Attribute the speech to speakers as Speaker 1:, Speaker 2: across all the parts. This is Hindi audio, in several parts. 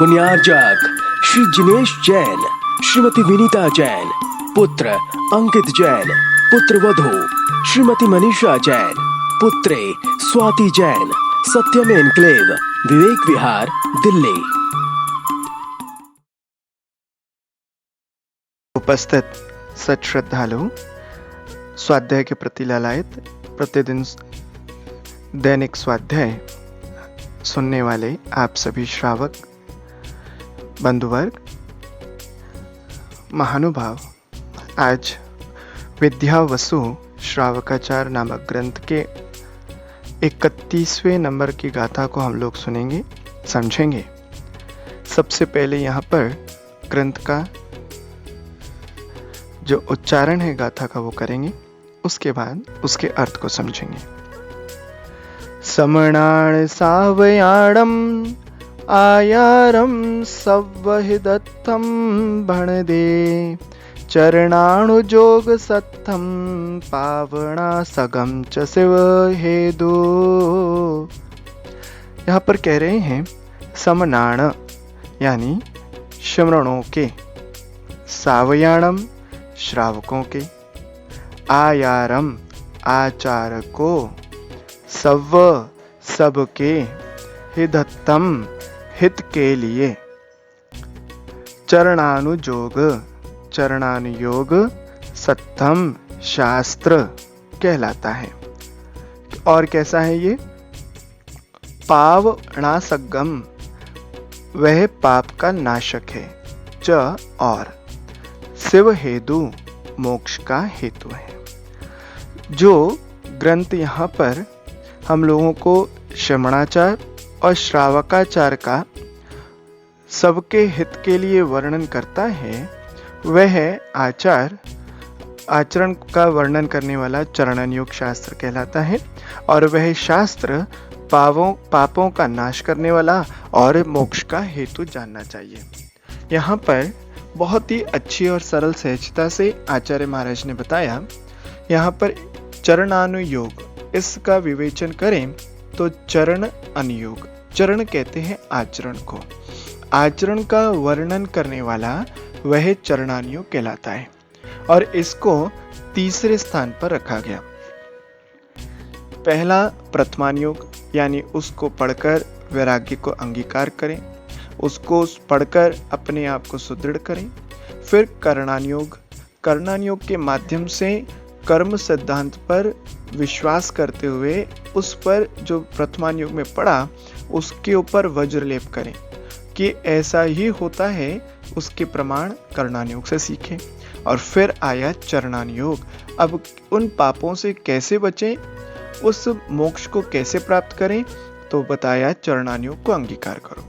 Speaker 1: पुण्यार्जक श्री जिनेश जैन, श्रीमती विनीता जैन, पुत्र अंकित जैन, पुत्र वधू श्रीमती मनीषा जैन, पुत्रे स्वाति जैन, सत्यम एनक्लेव, विवेक विहार, दिल्ली।
Speaker 2: उपस्थित सत श्रद्धालु, स्वाध्याय के प्रति लालायित प्रतिदिन दैनिक स्वाध्याय सुनने वाले आप सभी श्रावक बंधुवर्ग, महानुभाव, आज विद्यावसु श्रावकाचार नामक ग्रंथ के 31वें नंबर की गाथा को हम लोग सुनेंगे, समझेंगे। सबसे पहले यहाँ पर ग्रंथ का जो उच्चारण है गाथा का वो करेंगे, उसके बाद उसके अर्थ को समझेंगे। समणाण सावयाणम आयारम सव्वहिदत्थम भणदे चरणाणुजोग सत्थम पावना सगम च शिव हेदो। यहाँ पर कह रहे हैं समनाण यानी श्रमणों के, सावयाणम श्रावकों के, आयारम आचार को, सव सबके, हिदत्तम हित के लिए, चरणानुजोग चरणानुयोग, सत्थम शास्त्र कहलाता है। और कैसा है ये? पावनासगम वह पाप का नाशक है, च और शिव हेतु मोक्ष का हेतु है। जो ग्रंथ यहाँ पर हम लोगों को श्रमणाचार और श्रावकाचार का सबके हित के लिए वर्णन करता है, वह आचरण का वर्णन करने वाला चरणन्योग शास्त्र कहलाता है। और वह शास्त्र पापों का नाश करने वाला और मोक्ष का हेतु जानना चाहिए। यहाँ पर बहुत ही अच्छी और सरल सहजता से आचार्य महाराज ने बताया। यहाँ पर चरणानुयोग, इसका विवेचन करें तो चरण अनुयोग, चरण कहते हैं आचरण को, आचरण का वर्णन करने वाला वह चरणानुयोग कहलाता है। और इसको तीसरे स्थान पर रखा गया। पहला प्रथमानुयोग यानी उसको पढ़कर वैराग्य को अंगीकार करें, उसको पढ़कर अपने आप को सुदृढ़ करें। फिर कर्णानुयोग, कर्णानुयोग के माध्यम से कर्म सिद्धांत पर विश्वास करते हुए उस पर जो प्रथमानुयोग में पढ़ा उसके ऊपर वज्रलेप करें कि ऐसा ही होता है, उसके प्रमाण कर्णानुयोग से सीखें। और फिर आया चरणानुयोग, अब उन पापों से कैसे बचें, उस मोक्ष को कैसे प्राप्त करें, तो बताया चरणानुयोग को अंगीकार करो।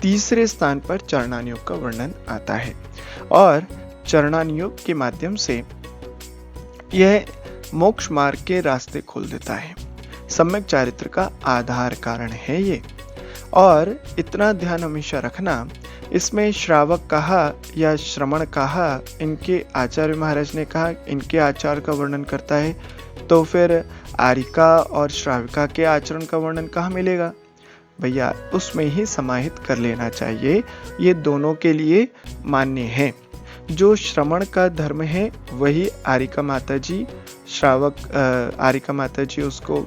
Speaker 2: तीसरे स्थान पर चरणानुयोग का वर्णन आता है। और चरणानुयोग के माध्यम से यह मोक्ष मार्ग के रास्ते खोल देता है, सम्यक चारित्र का आधार कारण है ये। और इतना ध्यान हमेशा रखना, इसमें श्रावक कहा या श्रमण कहा, इनके आचार्य महाराज ने कहा इनके आचार का वर्णन करता है, तो फिर आरिका और श्राविका के आचरण का वर्णन कहाँ मिलेगा भैया? उसमें ही समाहित कर लेना चाहिए। ये दोनों के लिए मान्य है। जो श्रमण का धर्म है वही आरिका माता जी, आरिका माता जी उसको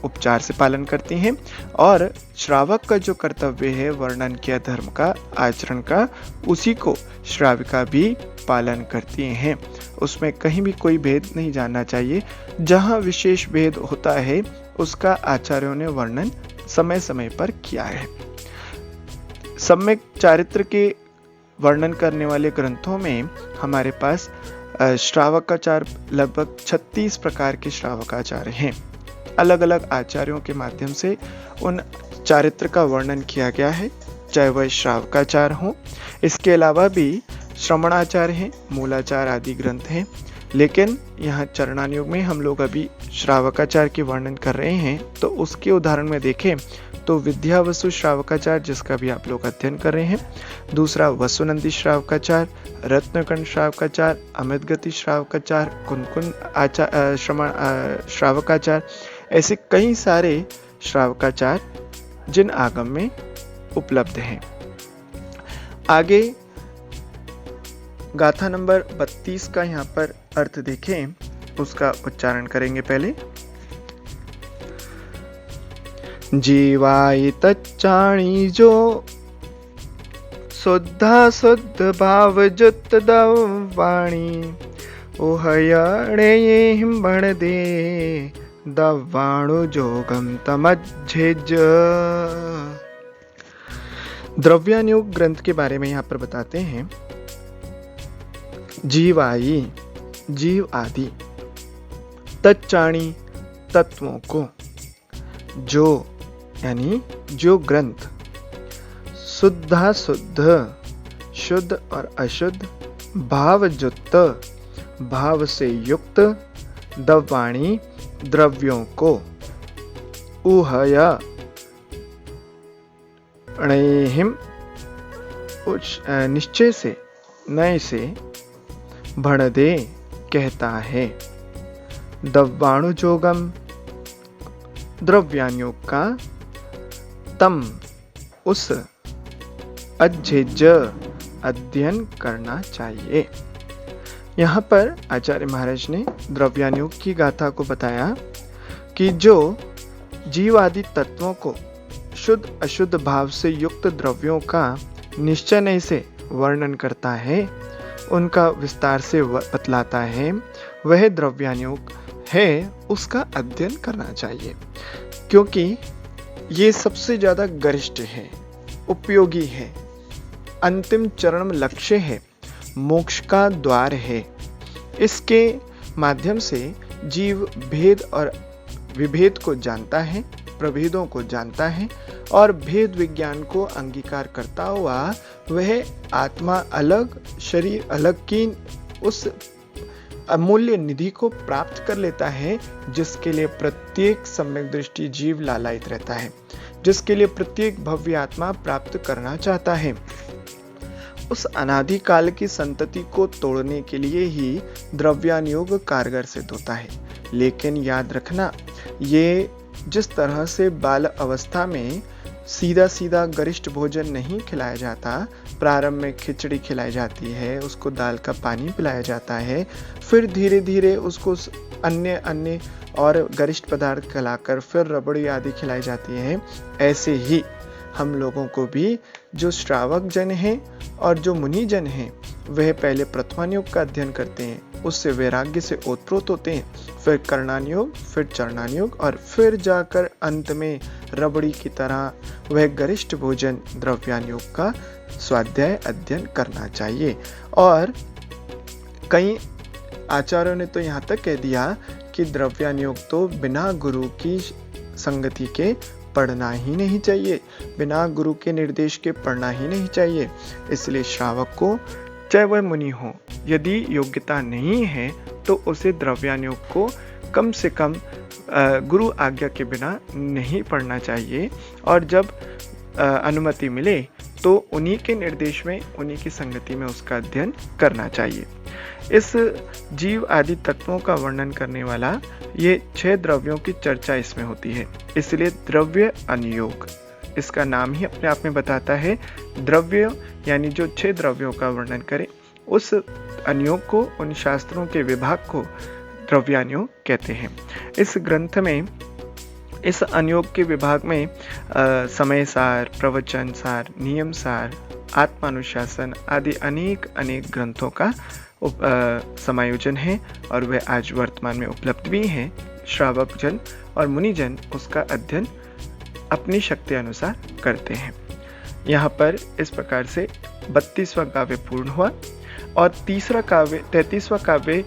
Speaker 2: उपचार से पालन करती हैं। और श्रावक का जो कर्तव्य है वर्णन किया धर्म का, आचरण का, उसी को श्राविका भी पालन करती हैं। उसमें कहीं भी कोई भेद नहीं जानना चाहिए। जहाँ विशेष भेद होता है उसका आचार्यों ने वर्णन समय समय पर किया है। सम्यक चारित्र के वर्णन करने वाले ग्रंथों में हमारे पास श्रावकाचार लगभग 36 प्रकार के श्रावकाचार हैं। अलग अलग आचार्यों के माध्यम से उन चारित्र का वर्णन किया गया है, चाहे वह श्रावकाचार हो। इसके अलावा भी श्रमणाचार हैं, मूलाचार आदि ग्रंथ हैं। लेकिन यहाँ चरणानुयोग में हम लोग अभी श्रावकाचार के वर्णन कर रहे हैं, तो उसके उदाहरण में देखें तो विद्यावसु श्रावकाचार, जिसका भी आप लोग अध्ययन कर रहे हैं, दूसरा वसुनंदी श्रावकाचार, रत्नकर्ण श्रावकाचार, अमित गति श्रावकाचार, कुनकुन श्रावकाचार, ऐसे कई सारे श्रावकाचार जिन आगम में उपलब्ध हैं। आगे गाथा नंबर 32 का यहाँ पर अर्थ देखें, उसका उच्चारण करेंगे पहले। जीवाय तच्चाणी जो शुद्धा शुद्ध भाव जुत दवाणी ओहयणे बण दे दवाणु जोगम तमज्झेज। द्रव्यानुयोग ग्रंथ के बारे में यहाँ पर बताते हैं। जीवाई जीव आदि, तच्चाणी तत्वों को, जो यानी जो ग्रंथ, शुद्धा शुद्ध शुद्ध और अशुद्ध, भावयुक्त भाव से युक्त, दवाणी द्रव्यों को, उहया अणेहिम निश्चय से नए से, भणदे कहता है, दवाणु जोगम द्रव्यानुयोग का, तम उस, अज्झेज अध्ययन करना चाहिए। यहाँ पर आचार्य महाराज ने द्रव्यानुयोग की गाथा को बताया कि जो जीव आदि तत्वों को शुद्ध अशुद्ध भाव से युक्त द्रव्यों का निश्चय से वर्णन करता है, उनका विस्तार से बतलाता है, वह द्रव्यानुयोग है, उसका अध्ययन करना चाहिए, क्योंकि ये सबसे ज्यादा गरिष्ठ है, उपयोगी है, अंतिम चरण लक्ष्य है, मोक्ष का द्वार है। इसके माध्यम से जीव भेद और विभेद को जानता है, प्रभेदों को जानता है और भेद विज्ञान को अंगीकार करता हुआ वह आत्मा अलग, शरीर अलग की उस अमूल्य निधि को प्राप्त कर लेता है, जिसके लिए प्रत्येक सम्यक दृष्टि जीव लालायित रहता है, जिसके लिए प्रत्येक भव्य आत्मा प्राप्त करना चाहता है। उस अनादि काल की संतति को तोड़ने के लिए ही द्रव्यानुयोग कारगर सिद्ध होता है। लेकिन याद रखना, ये जिस तरह से बाल अवस्था में सीधा सीधा गरिष्ठ भोजन नहीं खिलाया जाता, प्रारंभ में खिचड़ी खिलाई जाती है, उसको दाल का पानी पिलाया जाता है, फिर धीरे धीरे उसको अन्य अन्य और गरिष्ठ पदार्थ खिलाकर फिर रबड़ी आदि खिलाई जाती है। ऐसे ही हम लोगों को भी जो श्रावक जन हैं और जो मुनि जन हैं, वह पहले प्रथमानुयोग का अध्ययन करते हैं, उससे वैराग्य से ओतप्रोत होते हैं, फिर कर्णानुयोग, फिर चरणानुयोग और फिर जाकर अंत में रबड़ी की तरह वह गरिष्ठ भोजन द्रव्यानुयोग का स्वाध्याय अध्ययन करना चाहिए। और कई आचार्यों ने तो यहाँ तक कह दिया कि द्रव्यानुयोग तो बिना गुरु की संगति के पढ़ना ही नहीं चाहिए, बिना गुरु के निर्देश के पढ़ना ही नहीं चाहिए। इसलिए श्रावक को, चाहे वह मुनि हो, यदि योग्यता नहीं है तो उसे द्रव्यानुयोग को कम से कम गुरु आज्ञा के बिना नहीं पढ़ना चाहिए, और जब अनुमति मिले तो उन्हीं के निर्देश में, उन्हीं की संगति में उसका अध्ययन करना चाहिए। इस जीव आदि तत्वों का वर्णन करने वाला ये 6 द्रव्यों की चर्चा इसमें होती है, इसलिए द्रव्य अनुयोग इसका नाम ही अपने आप में बताता है। द्रव्य यानी जो 6 द्रव्यों का वर्णन करे, उस अनुयोग को, उन शास्त्रों के विभाग को द्रव्यानुयोग कहते हैं। इस ग्रंथ में, इस अनुयोग के विभाग में समय सार, प्रवचन सार, नियम सार, आत्मानुशासन आदि अनेक ग्रंथों का समायोजन है, और वह आज वर्तमान में उपलब्ध भी हैं। श्रावक जन और मुनिजन उसका अध्ययन अपनी शक्ति अनुसार करते हैं। यहाँ पर इस प्रकार से 32वां काव्य पूर्ण हुआ, और 33वां काव्य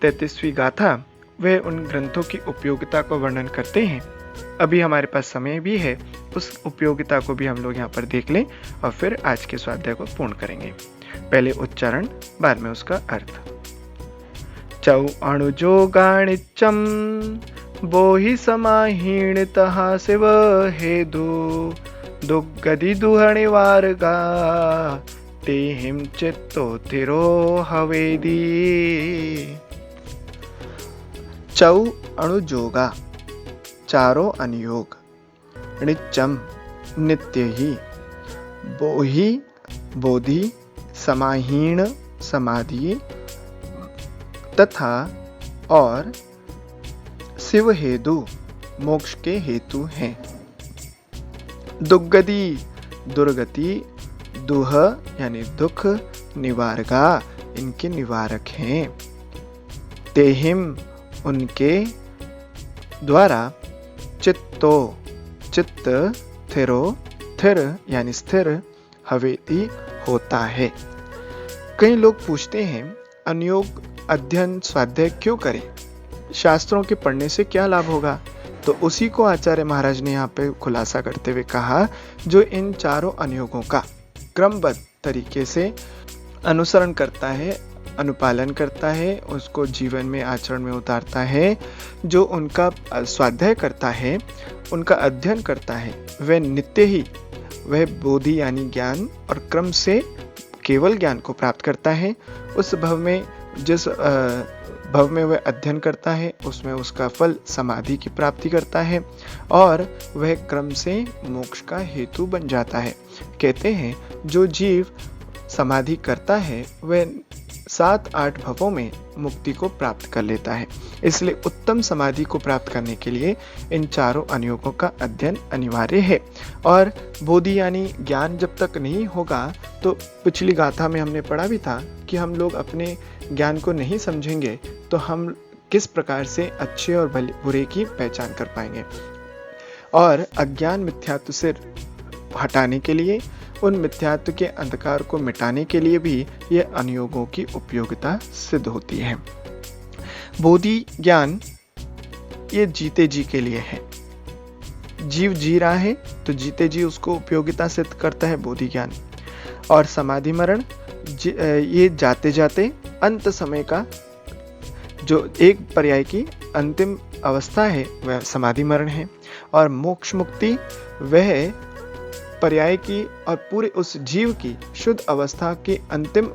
Speaker 2: 33वीं गाथा, वह उन ग्रंथों की उपयोगिता को वर्णन करते हैं। अभी हमारे पास समय भी है, उस उपयोगिता को भी हम लोग यहाँ पर देख लें और फिर आज के स्वाध्याय को पूर्ण करेंगे। पहले उच्चारण, बाद में उसका अर्थ। चौ अणुजोगाणिचम बोहि समाहीण तहा शिव हेदु दुग्गदि दुहणि वारगा ते हिम चित्तो तिरो हवेदी। चौ अणुजोगा, चारों अनुयोग, नित्यम नित्य ही, बोहि बोधि, समाहीन समाधि तथा और शिव हेतु मोक्ष के हेतु हैं। दुग्गति दुर्गति, दुह यानी दुख, निवारका इनके निवारक हैं। तेहिम उनके द्वारा, चित्तो चित्त, थिरो थिर यानी स्थिर, हवेति होता है। कई लोग पूछते हैं अनुयोग अध्ययन स्वाध्याय क्यों करें, शास्त्रों के पढ़ने से क्या लाभ होगा। तो उसी को आचार्य महाराज ने यहाँ पे खुलासा करते हुए कहा, जो इन चारों अनुयोगों का क्रमबद्ध तरीके से अनुसरण करता है, अनुपालन करता है, उसको जीवन में आचरण में उतारता है, जो उनका स्वाध्याय करता है, उनका अध्ययन करता है, वह नित्य ही वह बोधि यानी ज्ञान और क्रम से केवल ज्ञान को प्राप्त करता है। उस भव में जिस भव में वह अध्ययन करता है उसमें उसका फल समाधि की प्राप्ति करता है और वह क्रम से मोक्ष का हेतु बन जाता है। कहते हैं जो जीव समाधि करता है वह 7-8 भवों में मुक्ति को प्राप्त कर लेता है। इसलिए उत्तम समाधि को प्राप्त करने के लिए इन चारों अनुयोगों का अध्ययन अनिवार्य है। और बोधि यानी ज्ञान जब तक नहीं होगा, तो पिछली गाथा में हमने पढ़ा भी था कि हम लोग अपने ज्ञान को नहीं समझेंगे तो हम किस प्रकार से अच्छे और बुरे की पहचान कर पाएंगे। और अज्ञान मिथ्यात्व से हटाने के लिए, उन मिथ्यात्व के अंधकार को मिटाने के लिए भी ये अनुयोगों की उपयोगिता सिद्ध होती है। बोधि ज्ञान ये जीते जी के लिए है। जीव जी रहा है तो जीते जी उसको उपयोगिता सिद्ध करता है बोधि ज्ञान। और समाधि मरण ये जाते जाते अंत समय का जो एक पर्याय की अंतिम अवस्था है वह समाधि मरण है। और मोक्ष मुक्ति वह पर्याय की और पूरे उस जीव की शुद्ध अवस्था के अंतिम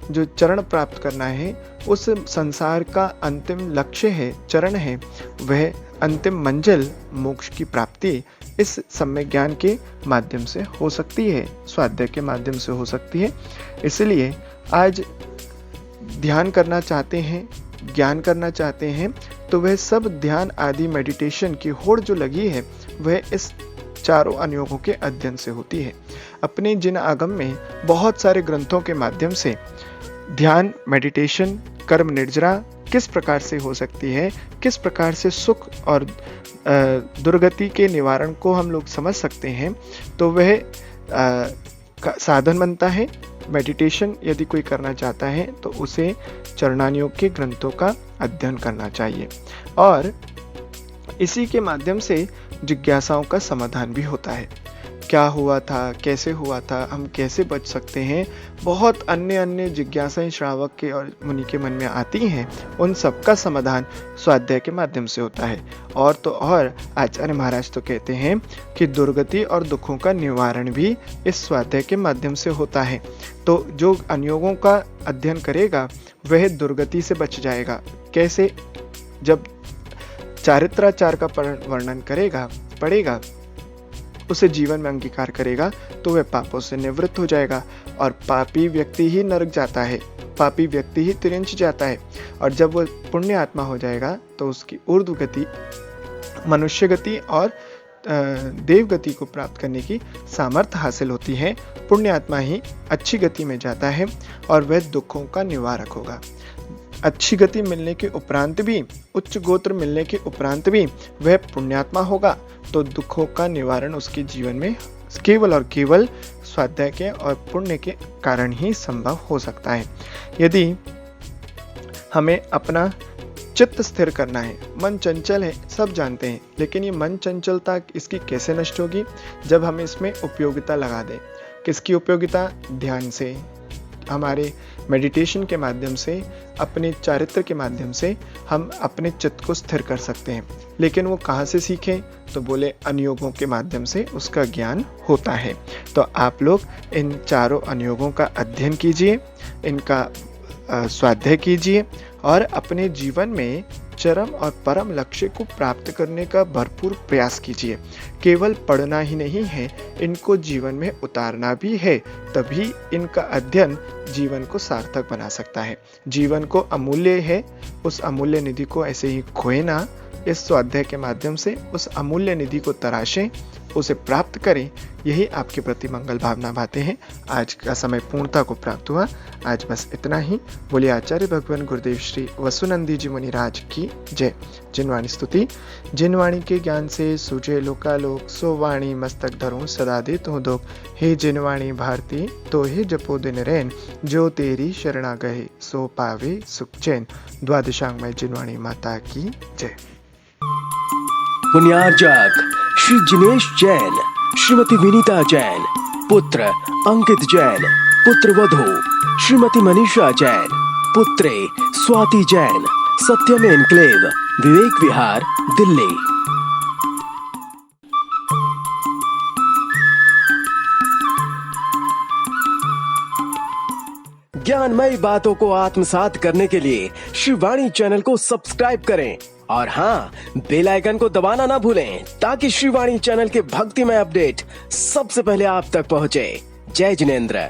Speaker 2: जो चरण प्राप्त करना है, उस संसार का अंतिम लक्ष्य है, चरण है, वह अंतिम मंजिल मोक्ष की प्राप्ति इस सम्यक ज्ञान के माध्यम से हो सकती है, स्वाध्याय के माध्यम से हो सकती है। इसलिए आज ध्यान करना चाहते हैं, ज्ञान करना चाहते हैं, तो वह सब ध्यान आदि मेडिटेशन की होड़ जो लगी है वह इस चारों अनुयोगों के अध्ययन से होती है। अपने जिन आगम में बहुत सारे ग्रंथों के माध्यम से ध्यान, मेडिटेशन, कर्म निर्जरा किस प्रकार से हो सकती है, किस प्रकार से सुख और दुर्गति के निवारण को हम लोग समझ सकते हैं, तो वह साधन बनता है। मेडिटेशन यदि कोई करना चाहता है तो उसे चरणानुयोग के ग्रंथों का अध्ययन करना चाहिए। और इसी के माध्यम से जिज्ञासाओं का समाधान भी होता है। क्या हुआ था, कैसे हुआ था, हम कैसे बच सकते हैं, बहुत अन्य जिज्ञासाएं श्रावक के और मुनि के मन में आती हैं। उन सब का समाधान स्वाध्याय के माध्यम से होता है। और तो और आचार्य महाराज तो कहते हैं कि दुर्गति और दुखों का निवारण भी इस स्वाध्याय के माध्यम से होता है। तो जो अनुयोगों का अध्ययन करेगा वह दुर्गति से बच जाएगा। कैसे? जब चारित्राचार का वर्णन करेगा, पढ़ेगा, उसे जीवन में अंगीकार करेगा, तो वह पापों से निवृत्त हो जाएगा। और पापी व्यक्ति ही नरक जाता है, पापी व्यक्ति ही तिरंच जाता है। और जब वह पुण्य आत्मा हो जाएगा तो उसकी ऊर्ध्व गति, मनुष्य गति और देव गति को प्राप्त करने की सामर्थ्य हासिल होती है। पुण्य आत्मा ही अच्छी गति में जाता है और वह दुखों का निवारक होगा। अच्छी गति मिलने के उपरांत भी, उच्च गोत्र मिलने के उपरांत भी वह पुण्यात्मा होगा, तो दुखों का निवारण उसके जीवन में केवल और केवल स्वाध्याय के और पुण्य के कारण ही संभव हो सकता है। यदि हमें अपना चित्त स्थिर करना है, मन चंचल है, सब जानते हैं, लेकिन ये मन चंचलता इसकी कैसे नष्ट होगी? जब हम इसमें उपयोगिता लगा दें। किसकी उपयोगिता? ध्यान से, हमारे मेडिटेशन के माध्यम से, अपने चारित्र के माध्यम से हम अपने चित्त को स्थिर कर सकते हैं। लेकिन वो कहाँ से सीखें? तो बोले अनुयोगों के माध्यम से उसका ज्ञान होता है। तो आप लोग इन चारों अनुयोगों का अध्ययन कीजिए, इनका स्वाध्याय कीजिए और अपने जीवन में चरम और परम लक्ष्य को प्राप्त करने का भरपूर प्रयास कीजिए। केवल पढ़ना ही नहीं है, इनको जीवन में उतारना भी है, तभी इनका अध्ययन जीवन को सार्थक बना सकता है। जीवन को अमूल्य है, उस अमूल्य निधि को ऐसे ही खोए ना। इस स्वाध्याय के माध्यम से उस अमूल्य निधि को तराशें, उसे प्राप्त करें, यही आपके प्रति मंगल भावना बातें हैं। आज का समय पूर्णता को प्राप्त हुआ। आज बस इतना ही। बोलिए आचार्य भगवान गुरुदेव श्री वसुनंदी जी मुनिराज की जय। जिनवाणी स्तुति। जिनवाणी के ज्ञान से सूझे लोकालोक, सो वाणी मस्तक धरूं सदा दे तो दुख। हे जिनवाणी भारती तो हे जपो दिन रैन, जो तेरी शरणा गए सो पावे सुख चैन। द्वादशांग में जिनवाणी माता की जय।
Speaker 1: पुण्यार्जक श्री जिनेश जैन, श्रीमती विनीता जैन, पुत्र अंकित जैन, पुत्र वधू श्रीमती मनीषा जैन, पुत्रे स्वाति जैन, सत्यम एनक्लेव, विवेक विहार, दिल्ली। ज्ञानमयी बातों को आत्मसात करने के लिए श्रीवाणी चैनल को सब्सक्राइब करें और हाँ, बेल आइकन को दबाना ना भूलें ताकि श्रीवाणी चैनल के भक्तिमय अपडेट सबसे पहले आप तक पहुंचे। जय जिनेंद्र।